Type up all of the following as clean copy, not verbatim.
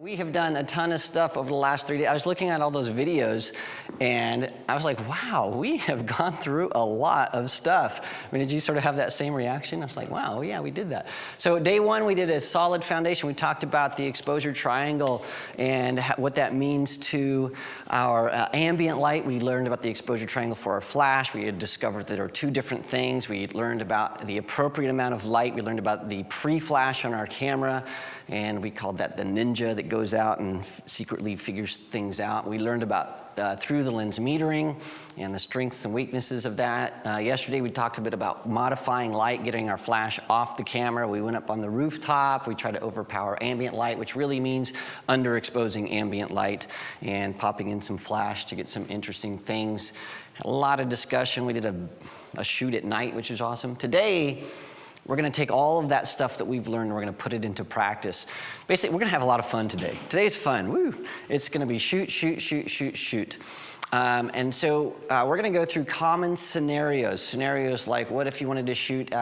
We have done a ton of stuff over the last 3 days. I was looking at all those videos and I was like, wow, we have gone through a lot of stuff. I mean, did you sort of have that same reaction? I was like, wow, yeah, we did that. So day one, we did a solid foundation. We talked about the exposure triangle and what that means to our ambient light. We learned about the exposure triangle for our flash. We had discovered that there are two different things. We learned about the appropriate amount of light. We learned about the pre-flash on our camera, and we called that the ninja that goes out and secretly figures things out. We learned about through the lens metering and the strengths and weaknesses of that. Yesterday we talked a bit about modifying light, getting our flash off the camera. We went up on the rooftop. We tried to overpower ambient light, which really means underexposing ambient light and popping in some flash to get some interesting things. Had a lot of discussion. We did a shoot at night, which is awesome. Today, we're going to take all of that stuff that we've learned and we're going to put it into practice. Basically, we're going to have a lot of fun today. Today's fun. Woo! It's going to be shoot, shoot, shoot, shoot, shoot. And so we're going to go through common scenarios. Scenarios like, what if you wanted to shoot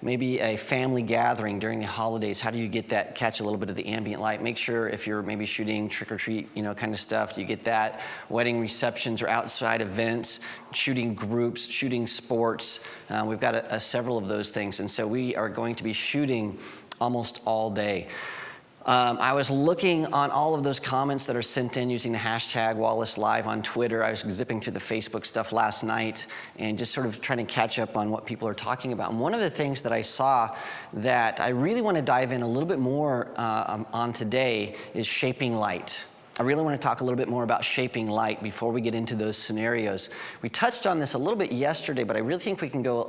maybe a family gathering during the holidays? How do you get that, catch a little bit of the ambient light? Make sure if you're maybe shooting trick-or-treat, kind of stuff, you get that. Wedding receptions or outside events, shooting groups, shooting sports. We've got several of those things. And so we are going to be shooting almost all day. I was looking on all of those comments that are sent in using the hashtag Wallace Live on Twitter. I was zipping through the Facebook stuff last night and just sort of trying to catch up on what people are talking about. And one of the things that I saw that I really want to dive in a little bit more on today is shaping light. I really want to talk a little bit more about shaping light before we get into those scenarios. We touched on this a little bit yesterday, but I really think we can go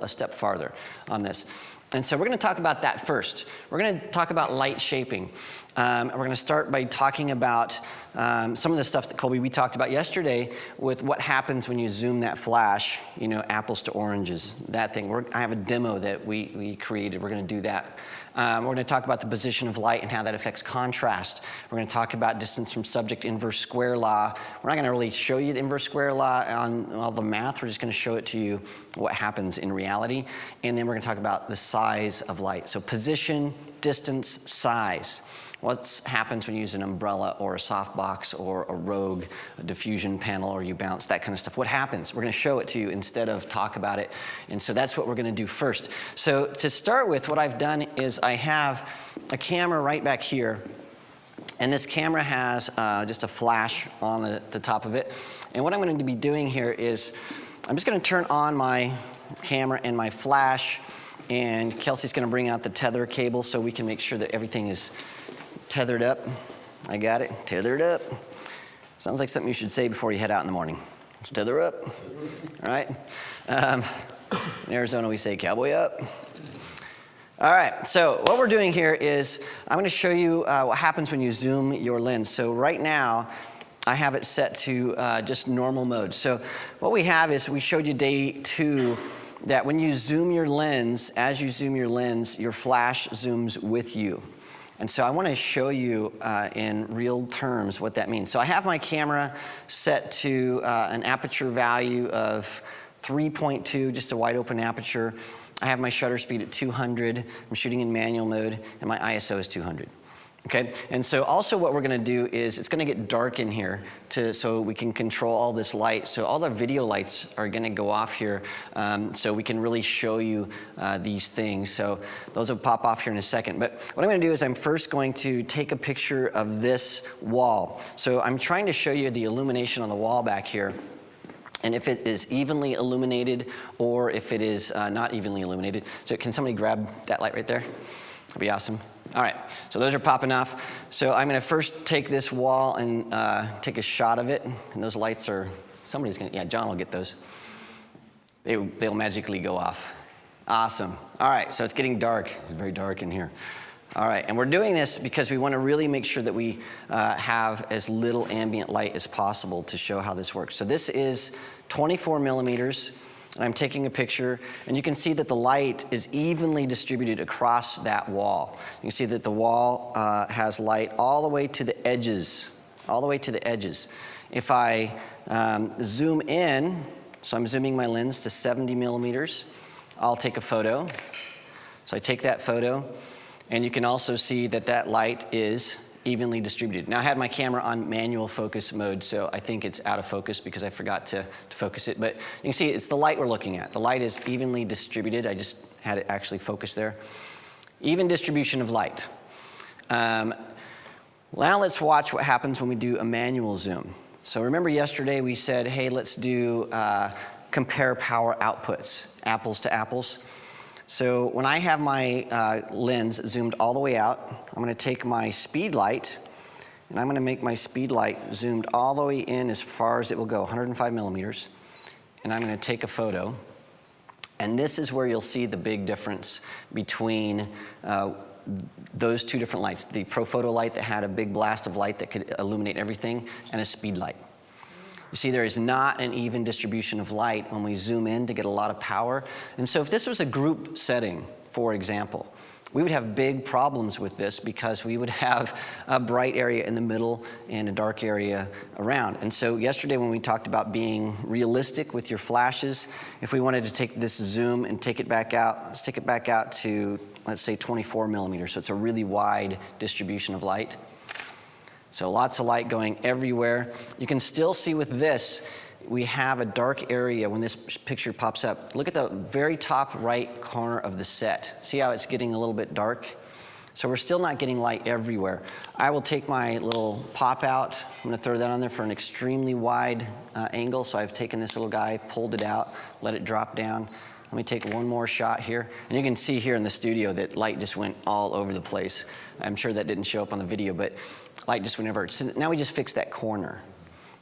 a step farther on this. And so we're going to talk about that first. We're going to talk about light shaping. We're going to start by talking about some of the stuff that, Colby, we talked about yesterday with what happens when you zoom that flash, apples to oranges, that thing. I have a demo that we created. We're going to do that. We're going to talk about the position of light and how that affects contrast. We're going to talk about distance from subject inverse square law. We're not going to really show you the inverse square law on all the math. We're just going to show it to you what happens in reality. And then we're going to talk about the size of light. So position, distance, size. What happens when you use an umbrella or a softbox or a Rogue, a diffusion panel, or you bounce, that kind of stuff? What happens? We're going to show it to you instead of talk about it. And so that's what we're going to do first. So to start with, what I've done is I have a camera right back here. And this camera has just a flash on the top of it. And what I'm going to be doing here is I'm just going to turn on my camera and my flash. And Kelsey's going to bring out the tether cable so we can make sure that everything is tethered up. I got it. Tethered up. Sounds like something you should say before you head out in the morning. Let's tether up. All right. In Arizona, we say cowboy up. All right. So what we're doing here is I'm going to show you what happens when you zoom your lens. So right now, I have it set to just normal mode. So what we have is we showed you day 2 that when you zoom your lens, as you zoom your lens, your flash zooms with you. And so I want to show you in real terms what that means. So I have my camera set to an aperture value of 3.2, just a wide open aperture. I have my shutter speed at 200. I'm shooting in manual mode, and my ISO is 200. Okay, and so also what we're going to do is it's going to get dark in here so we can control all this light. So all the video lights are going to go off here so we can really show you these things. So those will pop off here in a second. But what I'm going to do is I'm first going to take a picture of this wall. So I'm trying to show you the illumination on the wall back here. And if it is evenly illuminated or if it is not evenly illuminated. So can somebody grab that light right there? That'd be awesome. All right, so those are popping off. So I'm going to first take this wall and take a shot of it. And those lights are, somebody's going to, yeah, John will get those. They'll magically go off. Awesome. All right, so it's getting dark. It's very dark in here. All right, and we're doing this because we want to really make sure that we have as little ambient light as possible to show how this works. So this is 24 millimeters. And I'm taking a picture, and you can see that the light is evenly distributed across that wall. You can see that the wall has light all the way to the edges, all the way to the edges. If I zoom in, so I'm zooming my lens to 70 millimeters, I'll take a photo. So I take that photo, and you can also see that that light is evenly distributed. Now I had my camera on manual focus mode, so I think it's out of focus because I forgot to focus it. But you can see it's the light we're looking at. The light is evenly distributed. I just had it actually focus there. Even distribution of light. Now let's watch what happens when we do a manual zoom. So remember yesterday we said, hey, let's do compare power outputs, apples to apples. So when I have my lens zoomed all the way out, I'm going to take my speed light, and I'm going to make my speed light zoomed all the way in as far as it will go, 105 millimeters. And I'm going to take a photo. And this is where you'll see the big difference between those two different lights, the Profoto light that had a big blast of light that could illuminate everything, and a speed light. You see, there is not an even distribution of light when we zoom in to get a lot of power. And so if this was a group setting, for example, we would have big problems with this because we would have a bright area in the middle and a dark area around. And so yesterday when we talked about being realistic with your flashes, if we wanted to take this zoom and take it back out, let's take it back out to, let's say, 24 millimeters. So it's a really wide distribution of light. So lots of light going everywhere. You can still see with this, we have a dark area when this picture pops up. Look at the very top right corner of the set. See how it's getting a little bit dark? So we're still not getting light everywhere. I will take my little pop out. I'm going to throw that on there for an extremely wide angle. So I've taken this little guy, pulled it out, let it drop down. Let me take one more shot here. And you can see here in the studio that light just went all over the place. I'm sure that didn't show up on the video, but light just went everywhere. So now we just fixed that corner.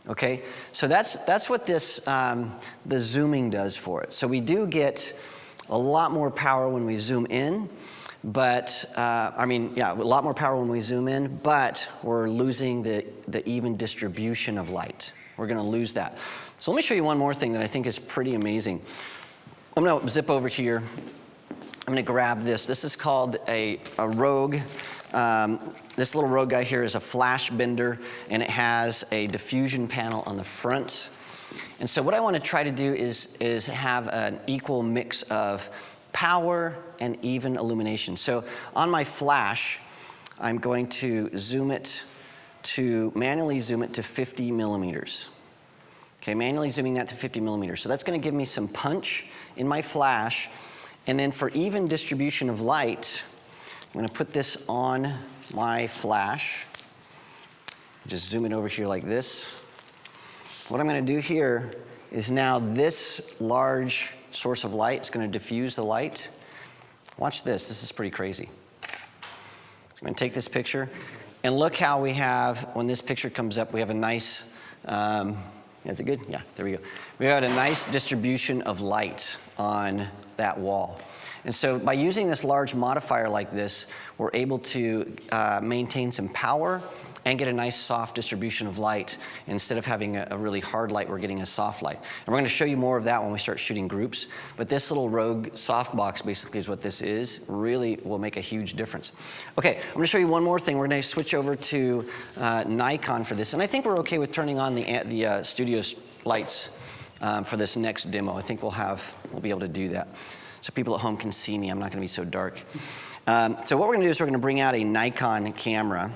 Okay, so that's what this the zooming does for it. So we do get a lot more power when we zoom in, but a lot more power when we zoom in, but we're losing the even distribution of light. We're going to lose that. So let me show you one more thing that I think is pretty amazing. I'm going to zip over here. I'm going to grab this. This is called a Rogue. This little Rogue guy here is a flash bender, and it has a diffusion panel on the front. And so what I want to try to do is have an equal mix of power and even illumination. So on my flash, I'm going to manually zoom it to 50 millimeters. Okay, manually zooming that to 50 millimeters. So that's going to give me some punch in my flash. And then for even distribution of light, I'm going to put this on my flash. Just zoom it over here like this. What I'm going to do here is now this large source of light is going to diffuse the light. Watch this. This is pretty crazy. I'm going to take this picture, and look how we have, when this picture comes up, we have a nice, is it good? Yeah, there we go. We have a nice distribution of light on that wall. And so by using this large modifier like this, we're able to maintain some power and get a nice soft distribution of light. Instead of having a really hard light, we're getting a soft light. And we're going to show you more of that when we start shooting groups. But this little Rogue softbox basically is what this is. Really will make a huge difference. Okay, I'm going to show you one more thing. We're going to switch over to Nikon for this. And I think we're okay with turning on the studio lights for this next demo. I think we'll be able to do that. So people at home can see me. I'm not going to be so dark. So what we're going to do is we're going to bring out a Nikon camera.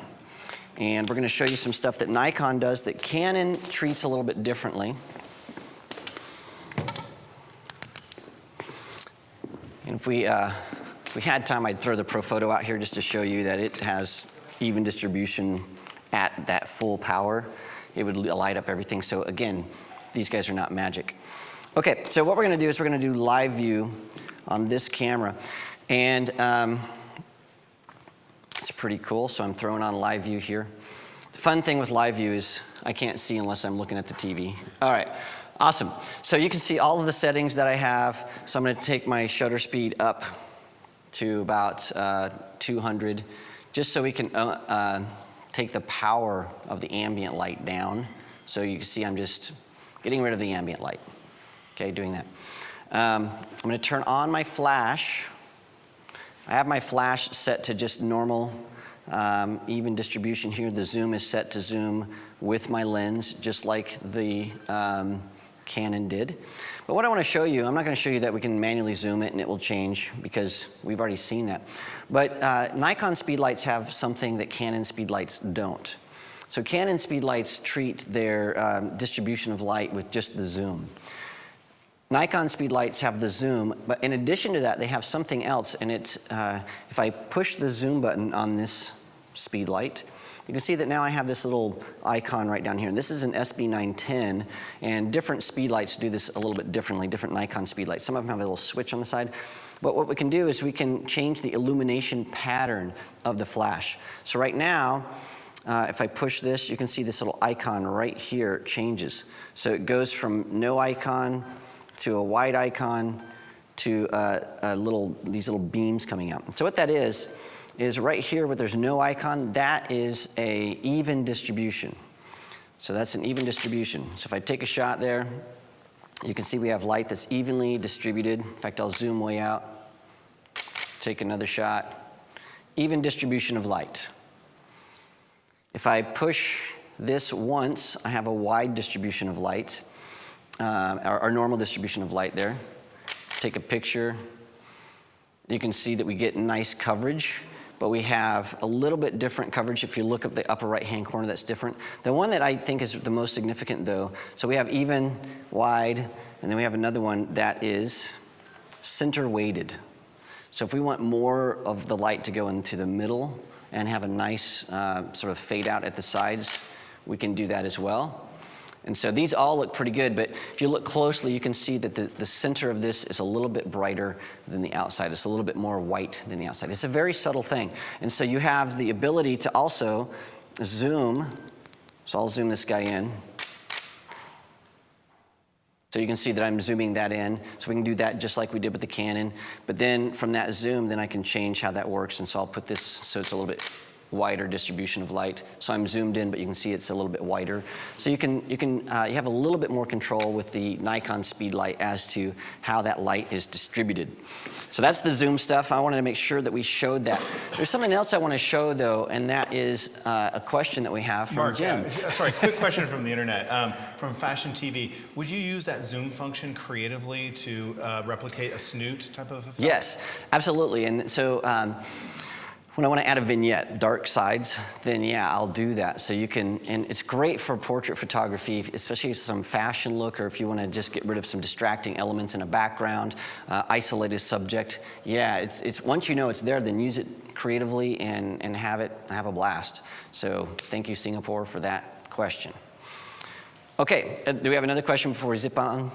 And we're going to show you some stuff that Nikon does that Canon treats a little bit differently. And if we had time, I'd throw the Profoto out here just to show you that it has even distribution at that full power. It would light up everything. So again, these guys are not magic. Okay, so what we're going to do is we're going to do live view on this camera. And it's pretty cool, so I'm throwing on live view here. The fun thing with live view is I can't see unless I'm looking at the TV. All right, awesome. So you can see all of the settings that I have. So I'm going to take my shutter speed up to about 200, just so we can take the power of the ambient light down. So you can see I'm just getting rid of the ambient light. Okay, doing that. I'm going to turn on my flash. I have my flash set to just normal, even distribution here. The zoom is set to zoom with my lens, just like the Canon did. But what I want to show you, I'm not going to show you that we can manually zoom it and it will change because we've already seen that. But Nikon Speedlights have something that Canon Speedlights don't. So Canon Speedlights treat their distribution of light with just the zoom. Nikon Speedlights have the zoom, but in addition to that, they have something else, and it's, if I push the zoom button on this Speedlight, you can see that now I have this little icon right down here. And this is an SB910, and different Speedlights do this a little bit differently, different Nikon Speedlights. Some of them have a little switch on the side. But what we can do is we can change the illumination pattern of the flash. So right now, if I push this, you can see this little icon right here changes. So it goes from no icon to a white icon to these little beams coming out. So what that is right here where there's no icon, that is a even distribution. So that's an even distribution. So if I take a shot there, you can see we have light that's evenly distributed. In fact, I'll zoom way out, take another shot. Even distribution of light. If I push this once, I have a wide distribution of light, our normal distribution of light there. Take a picture. You can see that we get nice coverage, but we have a little bit different coverage. If you look up the upper right-hand corner, that's different. The one that I think is the most significant, though, so we have even, wide, and then we have another one that is center-weighted. So if we want more of the light to go into the middle and have a nice sort of fade out at the sides, we can do that as well. And so these all look pretty good, but if you look closely, you can see that the center of this is a little bit brighter than the outside. It's a little bit more white than the outside. It's a very subtle thing. And so you have the ability to also zoom. So I'll zoom this guy in. So you can see that I'm zooming that in. So we can do that just like we did with the Canon. But then from that zoom, then I can change how that works. And so I'll put this so it's a little bit wider distribution of light. So I'm zoomed in, but you can see it's a little bit wider. So you have a little bit more control with the Nikon Speedlight as to how that light is distributed. So that's the zoom stuff. I wanted to make sure that we showed that. There's something else I want to show, though, and that is a question that we have from Mark, Jim. Sorry, quick question from the internet, from Fashion TV. Would you use that zoom function creatively to replicate a snoot type of effect? Yes, absolutely. And so when I want to add a vignette, dark sides, then yeah, I'll do that. So you can, and it's great for portrait photography, especially some fashion look, or if you want to just get rid of some distracting elements in a background, isolated subject. Yeah, it's once you know it's there, then use it creatively and have a blast. So thank you, Singapore, for that question. Okay, do we have another question before we zip on?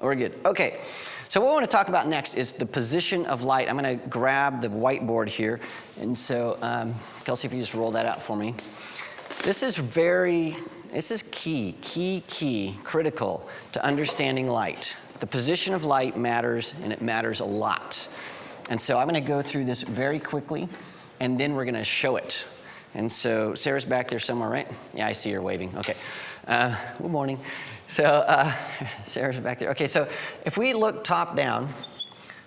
We're good. Okay. So what we want to talk about next is the position of light. I'm going to grab the whiteboard here. And so, Kelsey, if you just roll that out for me. This is key, critical to understanding light. The position of light matters, and it matters a lot. And so I'm going to go through this very quickly, and then we're going to show it. And so Sarah's back there somewhere, right? Yeah, I see her waving. Okay. Good morning. So Sarah's back there. Okay, so if we look top down,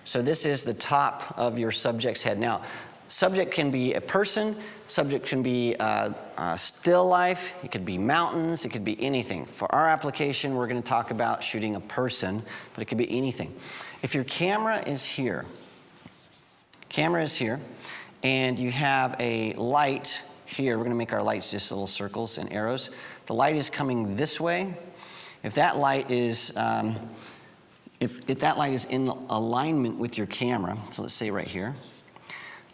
so this is the top of your subject's head. Now, subject can be a person, subject can be still life, it could be mountains, it could be anything. For our application, we're going to talk about shooting a person, but it could be anything. If your camera is here, and you have a light here, we're going to make our lights just little circles and arrows. The light is coming this way. If that light is if that light is in alignment with your camera, so let's say right here,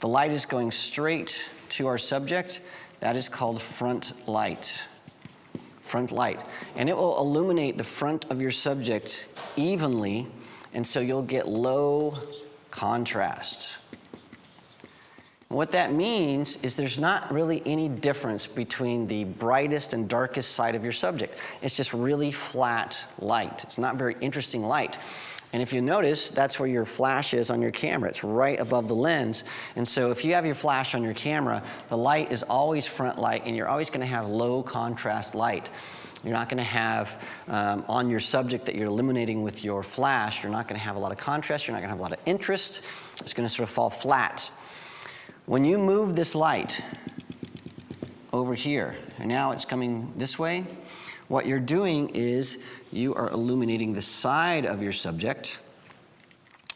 the light is going straight to our subject. That is called front light. Front light, and it will illuminate the front of your subject evenly, and so you'll get low contrast. What that means is there's not really any difference between the brightest and darkest side of your subject. It's just really flat light. It's not very interesting light. And if you notice, that's where your flash is on your camera. It's right above the lens. And so if you have your flash on your camera, the light is always front light, and you're always going to have low contrast light. You're not going to have, on your subject that you're illuminating with your flash, you're not going to have a lot of contrast, you're not going to have a lot of interest. It's going to sort of fall flat. When you move this light over here, and now it's coming this way, what you're doing is you are illuminating the side of your subject.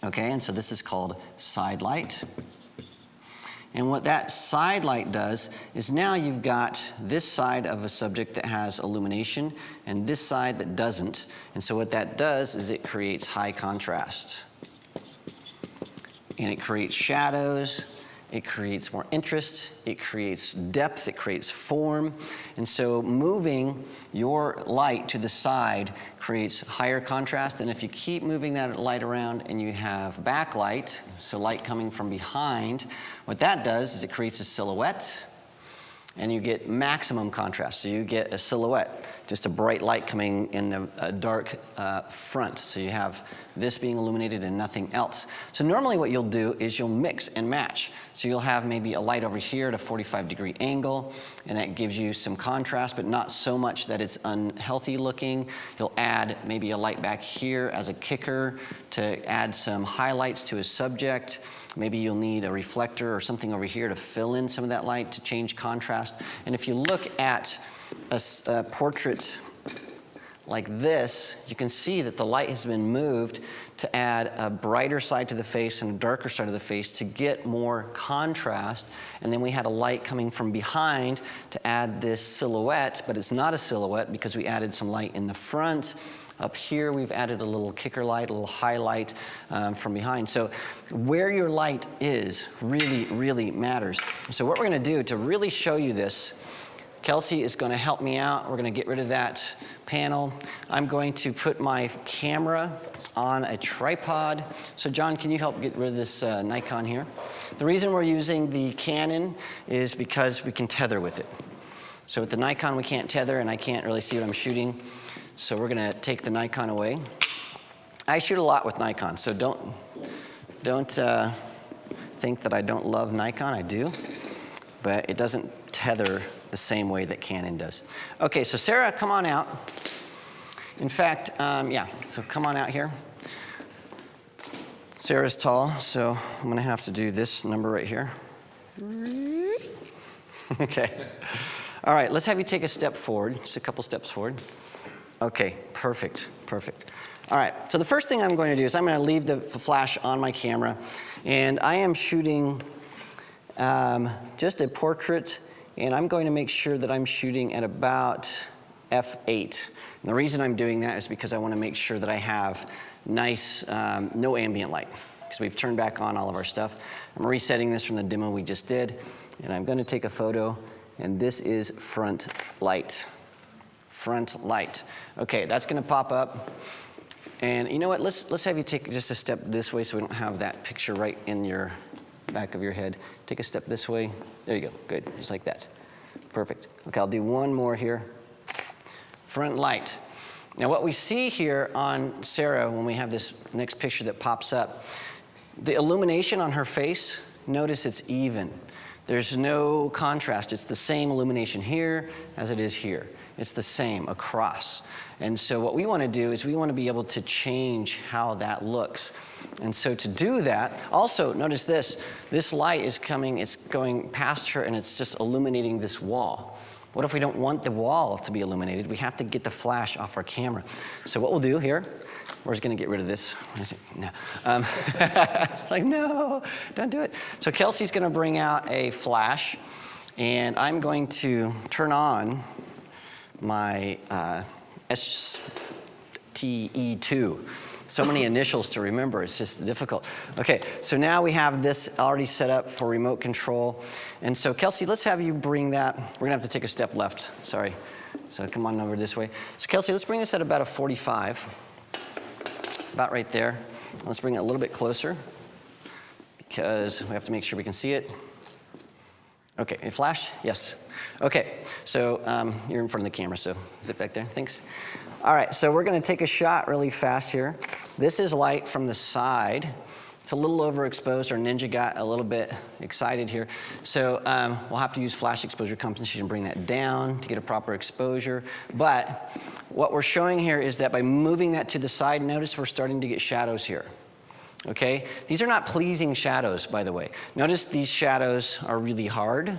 Okay, and so this is called side light. And what that side light does is now you've got this side of a subject that has illumination and this side that doesn't. And so what that does is it creates high contrast. And it creates shadows, it creates more interest, it creates depth, it creates form. And so moving your light to the side creates higher contrast. And if you keep moving that light around and you have backlight, so light coming from behind, what that does is it creates a silhouette and you get maximum contrast. So you get a silhouette, just a bright light coming in the dark front. So you have this being illuminated and nothing else. So normally what you'll do is you'll mix and match. So you'll have maybe a light over here at a 45-degree angle, and that gives you some contrast, but not so much that it's unhealthy looking. You'll add maybe a light back here as a kicker to add some highlights to a subject. Maybe you'll need a reflector or something over here to fill in some of that light to change contrast. And if you look at a portrait like this, you can see that the light has been moved to add a brighter side to the face and a darker side of the face to get more contrast. And then we had a light coming from behind to add this silhouette, but it's not a silhouette because we added some light in the front. Up here, we've added a little kicker light, a little highlight from behind. So where your light is really, really matters. So what we're gonna do to really show you this, Kelsey is gonna help me out. We're gonna get rid of that panel. I'm going to put my camera on a tripod. So John, can you help get rid of this Nikon here? The reason we're using the Canon is because we can tether with it. So with the Nikon, we can't tether and I can't really see what I'm shooting. So we're gonna take the Nikon away. I shoot a lot with Nikon, so don't think that I don't love Nikon, I do, but it doesn't tether the same way that Canon does. Okay, so Sarah, come on out. In fact, yeah, so come on out here. Sarah's tall, so I'm gonna have to do this number right here. Okay. All right, let's have you take a step forward, just a couple steps forward. Okay, perfect, perfect. All right, so the first thing I'm going to do is I'm going to leave the flash on my camera, and I am shooting just a portrait, and I'm going to make sure that I'm shooting at about f8. And the reason I'm doing that is because I want to make sure that I have nice, no ambient light, because we've turned back on all of our stuff. I'm resetting this from the demo we just did, and I'm going to take a photo, and this is front light. Front light. Okay, that's gonna pop up. And you know what, let's have you take just a step this way so we don't have that picture right in your back of your head. Take a step this way. There you go, good, just like that. Perfect. Okay, I'll do one more here. Front light. Now what we see here on Sarah when we have this next picture that pops up, the illumination on her face, notice it's even. There's no contrast. It's the same illumination here as it is here. It's the same across. And so what we want to do is we want to be able to change how that looks. And so to do that, also notice this. This light is coming, it's going past her and it's just illuminating this wall. What if we don't want the wall to be illuminated? We have to get the flash off our camera. So what we'll do here, we're just going to get rid of this. No. It's like, no, don't do it. So Kelsey's going to bring out a flash, and I'm going to turn on my STE2. So many initials to remember, it's just difficult. Okay, so now we have this already set up for remote control. And so Kelsey, let's have you bring that. We're gonna have to take a step left, sorry. So come on over this way. So Kelsey, let's bring this at about a 45. About right there. Let's bring it a little bit closer because we have to make sure we can see it. Okay, a flash? Yes. Okay, so you're in front of the camera, so zip back there, thanks. All right, so we're gonna take a shot really fast here. This is light from the side. It's a little overexposed. Our Ninja got a little bit excited here. So we'll have to use flash exposure compensation and bring that down to get a proper exposure. But what we're showing here is that by moving that to the side, notice we're starting to get shadows here. Okay? These are not pleasing shadows, by the way. Notice these shadows are really hard.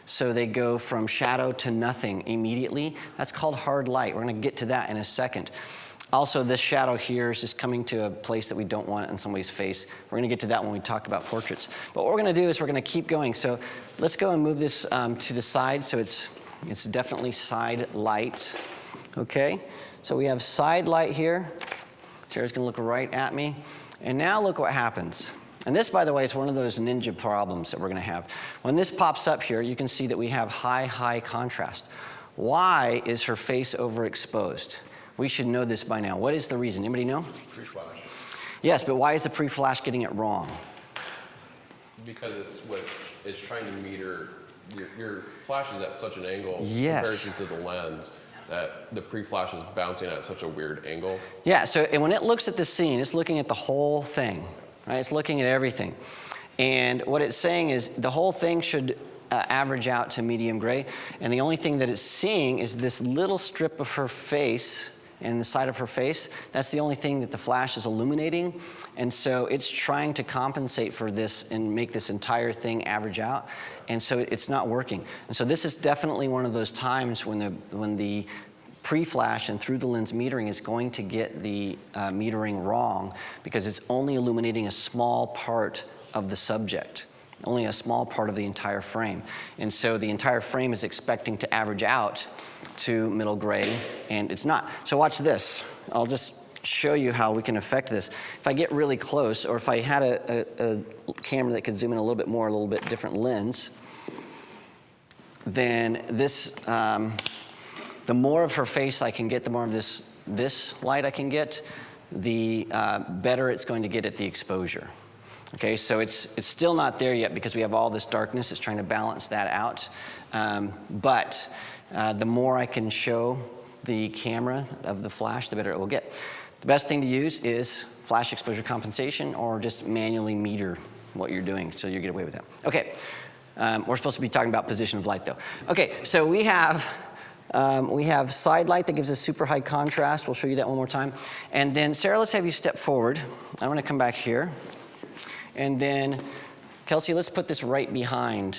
so they go from shadow to nothing immediately. That's called hard light. We're going to get to that in a second. Also, this shadow here is just coming to a place that we don't want it in somebody's face. We're going to get to that when we talk about portraits. But what we're going to do is we're going to keep going. So let's go and move this to the side. So it's definitely side light. Okay? So we have side light here. Sarah's going to look right at me. And now look what happens. And this, by the way, is one of those ninja problems that we're going to have. When this pops up here, you can see that we have high contrast. Why is her face overexposed? We should know this by now. What is the reason? Anybody know? Pre-flash. Yes, but why is the pre-flash getting it wrong? Because it's trying to meter, your flash is at such an angle in Yes. comparison to the lens that the pre-flash is bouncing at such a weird angle. Yeah, so and when it looks at the scene, it's looking at the whole thing, right? It's looking at everything. And what it's saying is the whole thing should average out to medium gray. And the only thing that it's seeing is this little strip of her face and the side of her face. That's the only thing that the flash is illuminating. And so it's trying to compensate for this and make this entire thing average out. And so it's not working. And so this is definitely one of those times when the pre-flash and through the lens metering is going to get the metering wrong, because it's only illuminating a small part of the subject, only a small part of the entire frame. And so the entire frame is expecting to average out to middle gray, and it's not. So watch this. I'll just show you how we can affect this. If I get really close, or if I had a camera that could zoom in a little bit more, a little bit different lens, then this, the more of her face I can get, the more of this light I can get, the better it's going to get at the exposure. Okay, so it's still not there yet because we have all this darkness. It's trying to balance that out. But the more I can show the camera of the flash, the better it will get. The best thing to use is flash exposure compensation, or just manually meter what you're doing so you get away with that. Okay, we're supposed to be talking about position of light though. Okay, so we have side light that gives us super high contrast. We'll show you that one more time. And then Sarah, let's have you step forward. I'm gonna come back here. And then, Kelsey, let's put this right behind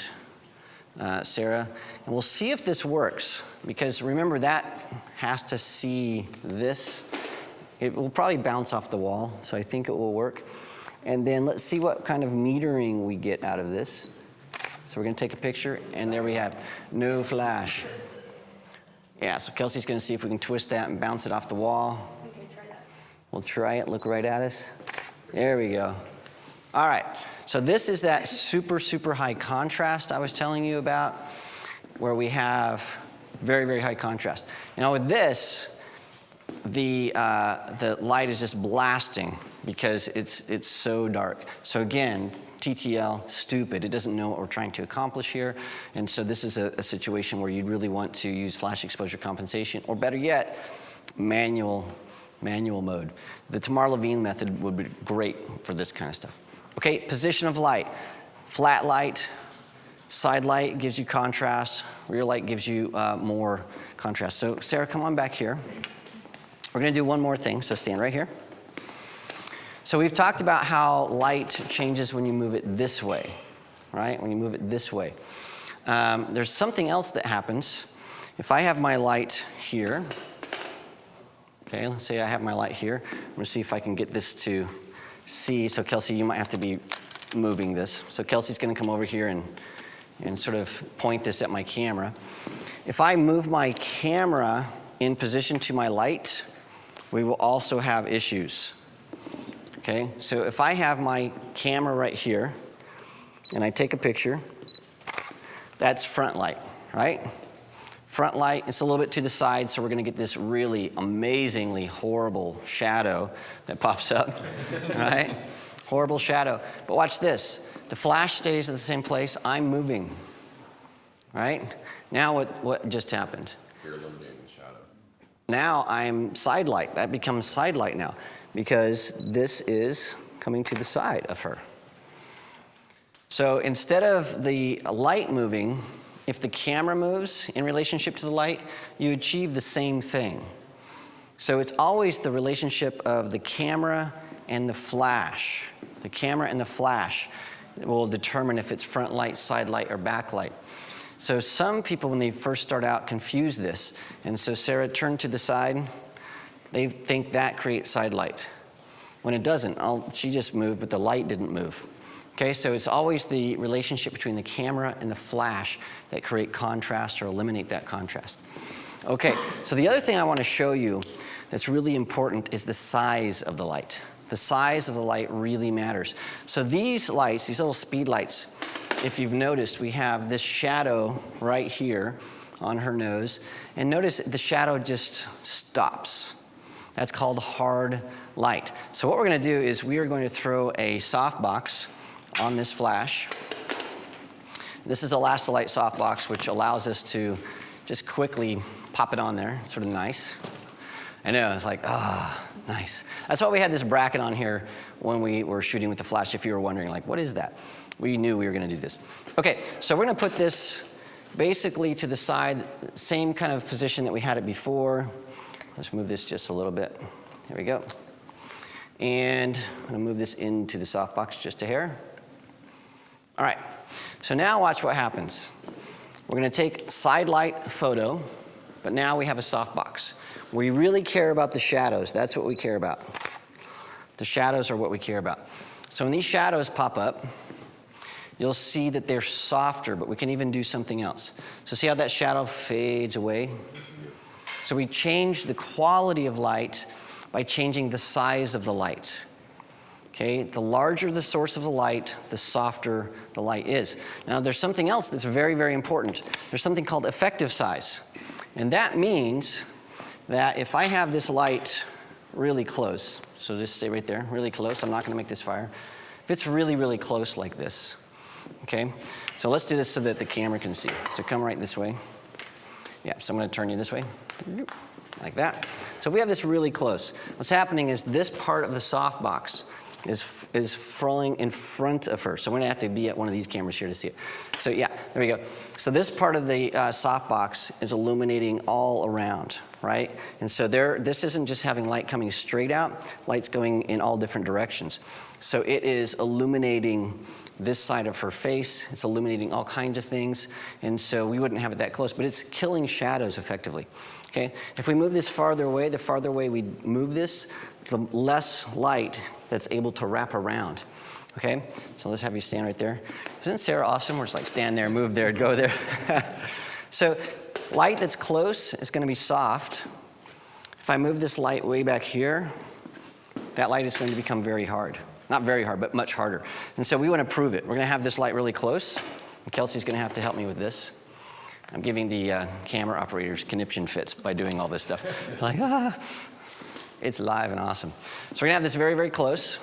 Sarah, and we'll see if this works. Because remember, that has to see this. It will probably bounce off the wall, so I think it will work. And then let's see what kind of metering we get out of this. So we're gonna take a picture, and there we have no flash. Yeah, so Kelsey's gonna see if we can twist that and bounce it off the wall. Okay, try that. We'll try it, look right at us. There we go. All right, so this is that super high contrast I was telling you about, where we have very high contrast. Now with this, the light is just blasting because it's so dark. So again, TTL, stupid. It doesn't know what we're trying to accomplish here. And so this is a situation where you'd really want to use flash exposure compensation, or better yet, manual mode. The Tamar Levine method would be great for this kind of stuff. Okay, position of light. Flat light, side light gives you contrast, rear light gives you more contrast. So Sarah, come on back here. We're gonna do one more thing, so stand right here. So we've talked about how light changes when you move it this way, right? When you move it this way. There's something else that happens. If I have my light here, okay, let's say I have my light here. I'm gonna see if I can get this to see. So Kelsey, you might have to be moving this. So Kelsey's gonna come over here and sort of point this at my camera. If I move my camera in position to my light, we will also have issues. Okay, so if I have my camera right here and I take a picture, that's front light, right? Front light, it's a little bit to the side, so we're gonna get this really amazingly horrible shadow that pops up, right? Horrible shadow. But watch this. The flash stays at the same place. I'm moving, right? Now what just happened? You're eliminating the shadow. Now I'm side light. That becomes side light now, because this is coming to the side of her. So instead of the light moving, if the camera moves in relationship to the light, you achieve the same thing. So it's always the relationship of the camera and the flash. The camera and the flash will determine if it's front light, side light, or back light. So some people, when they first start out, confuse this. And so Sarah, turn to the side. They think that creates side light, when it doesn't. She just moved, but the light didn't move. Okay, so it's always the relationship between the camera and the flash that create contrast or eliminate that contrast. Okay, so the other thing I want to show you that's really important is the size of the light. The size of the light really matters. So these lights, these little speed lights, if you've noticed, we have this shadow right here on her nose. And notice the shadow just stops. That's called hard light. So what we're going to do is we are going to throw a softbox on this flash. This is a Elastilite softbox, which allows us to just quickly pop it on there. It's sort of nice. I know, it's like, nice. That's why we had this bracket on here when we were shooting with the flash, if you were wondering, like, what is that? We knew we were going to do this. Okay, so we're going to put this basically to the side, same kind of position that we had it before. Let's move this just a little bit. There we go. And I'm going to move this into the softbox just a hair. All right, so now watch what happens. We're going to take side light photo, but now we have a softbox. We really care about the shadows. That's what we care about. The shadows are what we care about. So when these shadows pop up, you'll see that they're softer, but we can even do something else. So see how that shadow fades away? So we change the quality of light by changing the size of the light. Okay, the larger the source of the light, the softer the light is. Now there's something else that's very, very important. There's something called effective size. And that means that if I have this light really close, so just stay right there, really close, I'm not going to make this fire. If it's really, really close like this, okay? So let's do this so that the camera can see. So come right this way. Yeah, so I'm going to turn you this way, like that. So we have this really close. What's happening is this part of the softbox is falling in front of her. So we're going to have to be at one of these cameras here to see it. So yeah, there we go. So this part of the softbox is illuminating all around, right? And so this isn't just having light coming straight out, light's going in all different directions. So it is illuminating this side of her face, it's illuminating all kinds of things, and so we wouldn't have it that close, but it's killing shadows effectively. Okay? If we move this farther away, the farther away we move this, the less light that's able to wrap around. Okay? So let's have you stand right there. Isn't Sarah awesome? We're just like stand there, move there, go there. So light that's close is going to be soft. If I move this light way back here, that light is going to become very hard. Not very hard, but much harder. And so we want to prove it. We're going to have this light really close. And Kelsey's going to have to help me with this. I'm giving the camera operators conniption fits by doing all this stuff. Like, it's live and awesome. So we're going to have this very, very close.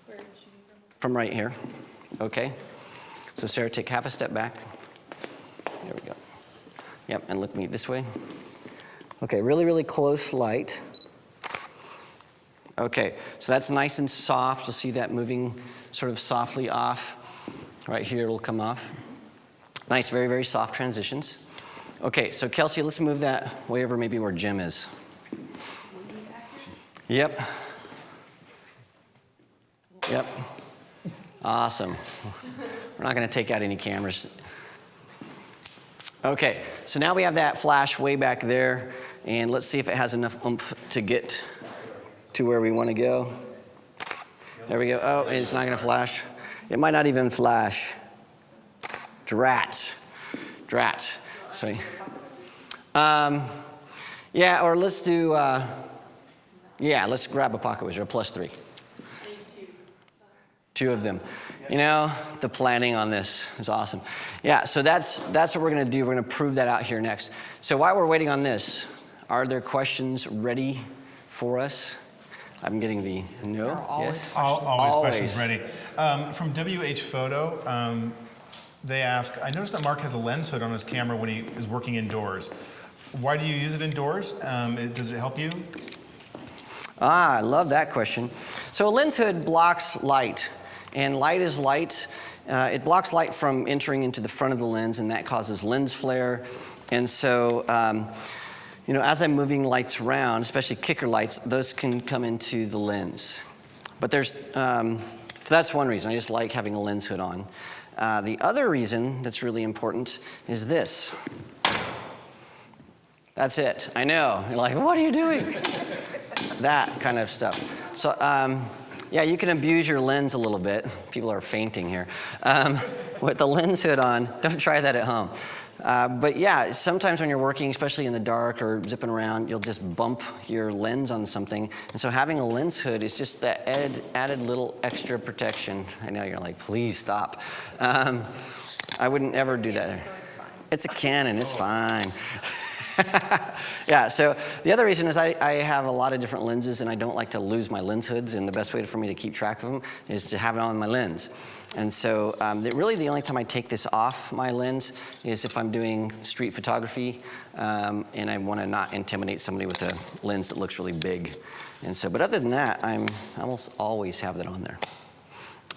Where are you shooting from? From right here. Okay. So Sarah, take half a step back. There we go. Yep, and look me this way. Okay, really, really close light. Okay, so that's nice and soft. You'll see that moving sort of softly off. Right here, it'll come off. Nice, very, very soft transitions. Okay, so Kelsey, let's move that way over maybe where Jim is. Yep. Yep. Awesome. We're not going to take out any cameras. Okay, so now we have that flash way back there, and let's see if it has enough oomph to get to where we want to go. There we go. Oh, it's not going to flash. It might not even flash. Drat. Sorry. Yeah, or let's do, let's grab a pocket wizard, a +3. Two of them. You know, the planning on this is awesome. Yeah, so that's what we're going to do. We're going to prove that out here next. So while we're waiting on this, are there questions ready for us? I'm getting the no. Yes. Always questions ready. From WH Photo, they ask, I noticed that Mark has a lens hood on his camera when he is working indoors. Why do you use it indoors? Does it help you? I love that question. So a lens hood blocks light, and light is light. It blocks light from entering into the front of the lens, and that causes lens flare. And so, you know, as I'm moving lights around, especially kicker lights, those can come into the lens. But there's, so that's one reason. I just like having a lens hood on. the other reason that's really important is this. That's it. I know. You're like, what are you doing? That kind of stuff. So, yeah, you can abuse your lens a little bit. People are fainting here. With the lens hood on, don't try that at home. But yeah, sometimes when you're working, especially in the dark or zipping around, you'll just bump your lens on something. And so having a lens hood is just that added little extra protection. I know you're like, please stop. I wouldn't ever do that. So it's fine. It's a Canon, it's fine. Yeah, so the other reason is I have a lot of different lenses and I don't like to lose my lens hoods, and the best way for me to keep track of them is to have it on my lens. And so really the only time I take this off my lens is if I'm doing street photography and I want to not intimidate somebody with a lens that looks really big. And so, but other than that, I almost always have that on there.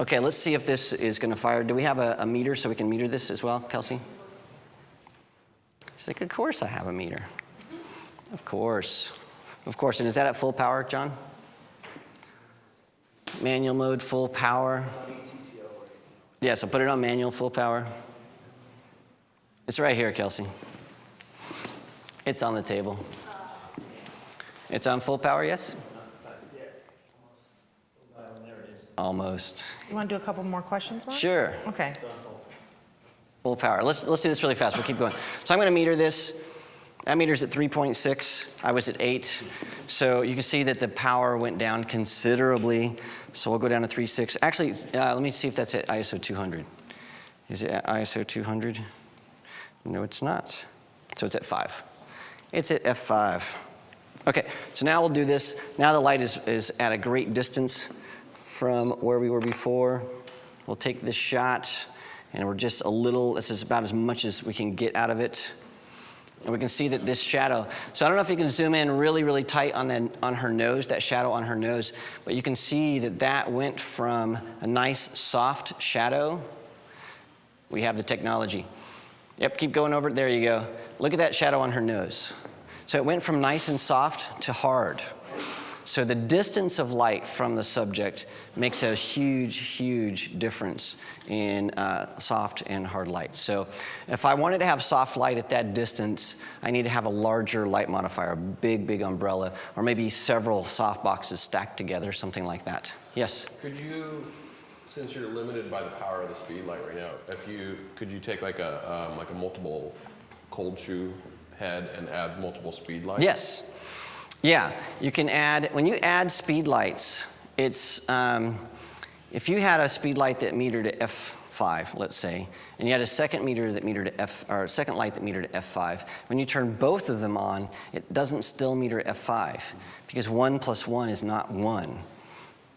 Okay, let's see if this is going to fire. Do we have a meter so we can meter this as well, Kelsey? She's like, of course I have a meter. Of course. Of course. And is that at full power, John? Manual mode, full power. Yeah, so put it on manual, full power. It's right here, Kelsey. It's on the table. It's on full power, yes? There it is. Almost. You want to do a couple more questions, Mark? Sure. Okay. Full power. Let's do this really fast. We'll keep going. So I'm going to meter this. That meter's at 3.6. I was at 8. So you can see that the power went down considerably. So we'll go down to 3.6. Actually, let me see if that's at ISO 200. Is it at ISO 200? No, it's not. So it's at 5. It's at F5. Okay, so now we'll do this. Now the light is at a great distance from where we were before. We'll take this shot, and we're just a little, this is about as much as we can get out of it. And we can see that this shadow, so I don't know if you can zoom in really, really tight on her nose, that shadow on her nose, but you can see that that went from a nice soft shadow. We have the technology. Yep, keep going over it, there you go. Look at that shadow on her nose. So it went from nice and soft to hard. So the distance of light from the subject makes a huge, huge difference in soft and hard light. So if I wanted to have soft light at that distance, I need to have a larger light modifier, a big, big umbrella, or maybe several soft boxes stacked together, something like that. Yes? Could you, since you're limited by the power of the Speedlight right now, could you take like a multiple cold shoe head and add multiple Speedlights? Yes. Yeah, you can add, when you add Speedlights, it's, if you had a Speedlight that metered at F5, let's say, and you had a second meter that metered at or a second light that metered at F5, when you turn both of them on, it doesn't still meter at F5, because 1 plus 1 is not 1.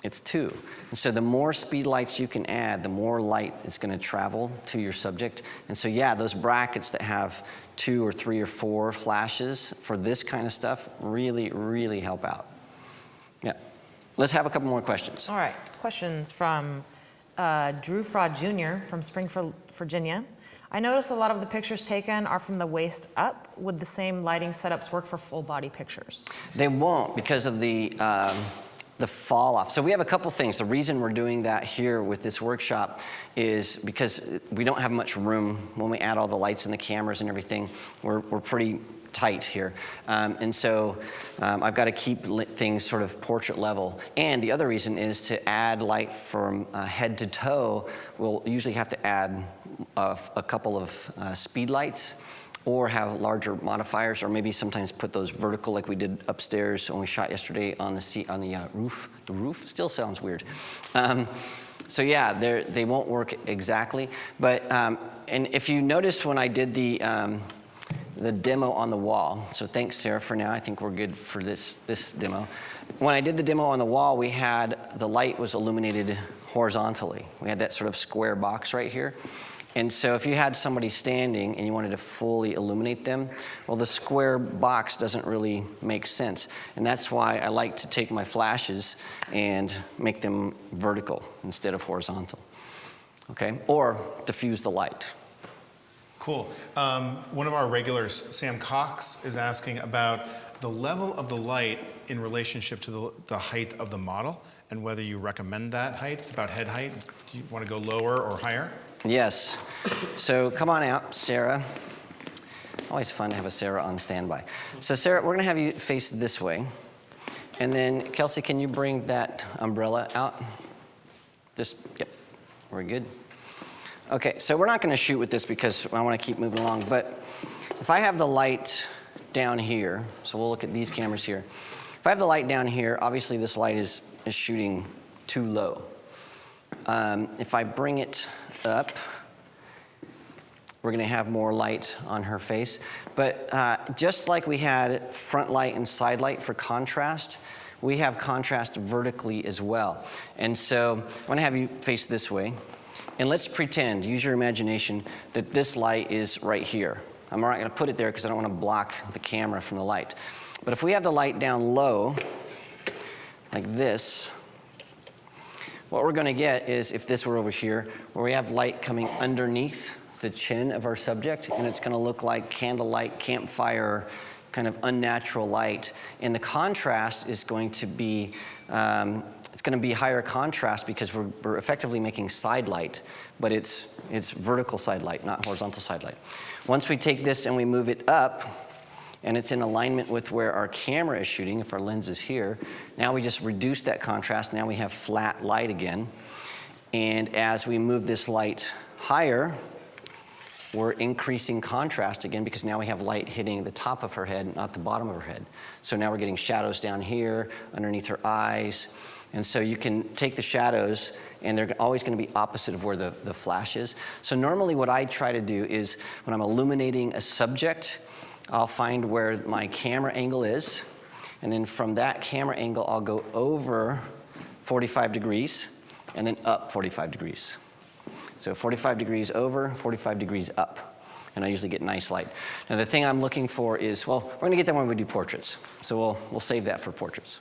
It's 2. And so the more Speedlights you can add, the more light is going to travel to your subject. And so yeah, those brackets that have 2 or 3 or 4 flashes for this kind of stuff really, really help out. Yeah. Let's have a couple more questions. All right. Questions from Drew Fraud Jr. from Springfield, Virginia. I noticed a lot of the pictures taken are from the waist up. Would the same lighting setups work for full body pictures? They won't because of the fall off. So we have a couple things. The reason we're doing that here with this workshop is because we don't have much room when we add all the lights and the cameras and everything. We're pretty tight here. And so I've got to keep things sort of portrait level. And the other reason is to add light from head to toe, we'll usually have to add a couple of Speedlights, or have larger modifiers, or maybe sometimes put those vertical like we did upstairs when we shot yesterday on the roof. The roof still sounds weird. So yeah, they won't work exactly. But and if you noticed when I did the demo on the wall, so thanks Sarah for now. I think we're good for this demo. When I did the demo on the wall, we had the light was illuminated horizontally. We had that sort of square box right here. And so if you had somebody standing and you wanted to fully illuminate them, well, the square box doesn't really make sense. And that's why I like to take my flashes and make them vertical instead of horizontal, okay? Or diffuse the light. Cool. One of our regulars, Sam Cox, is asking about the level of the light in relationship to the height of the model and whether you recommend that height. It's about head height. Do you want to go lower or higher? Yes. So come on out, Sarah. Always fun to have a Sarah on standby. So Sarah, we're gonna have you face this way. And then Kelsey, can you bring that umbrella out? Yep, we're good. Okay, so we're not gonna shoot with this because I wanna keep moving along, but if I have the light down here, so we'll look at these cameras here. If I have the light down here, obviously this light is shooting too low. If I bring it up, we're gonna have more light on her face. But just like we had front light and side light for contrast, we have contrast vertically as well. And so I'm gonna have you face this way. And let's pretend, use your imagination, that this light is right here. I'm not gonna put it there because I don't wanna block the camera from the light. But if we have the light down low, like this, what we're gonna get is, if this were over here, where we have light coming underneath the chin of our subject, and it's gonna look like candlelight, campfire, kind of unnatural light. And the contrast is going to be, it's gonna be higher contrast because we're effectively making side light, but it's vertical side light, not horizontal side light. Once we take this and we move it up, and it's in alignment with where our camera is shooting, if our lens is here, now we just reduce that contrast, now we have flat light again. And as we move this light higher, we're increasing contrast again because now we have light hitting the top of her head, not the bottom of her head. So now we're getting shadows down here, underneath her eyes. And so you can take the shadows and they're always gonna be opposite of where the flash is. So normally what I try to do is when I'm illuminating a subject, I'll find where my camera angle is. And then from that camera angle, I'll go over 45 degrees and then up 45 degrees. So 45 degrees over, 45 degrees up. And I usually get nice light. Now the thing I'm looking for is, well, we're gonna get that when we do portraits. So we'll save that for portraits.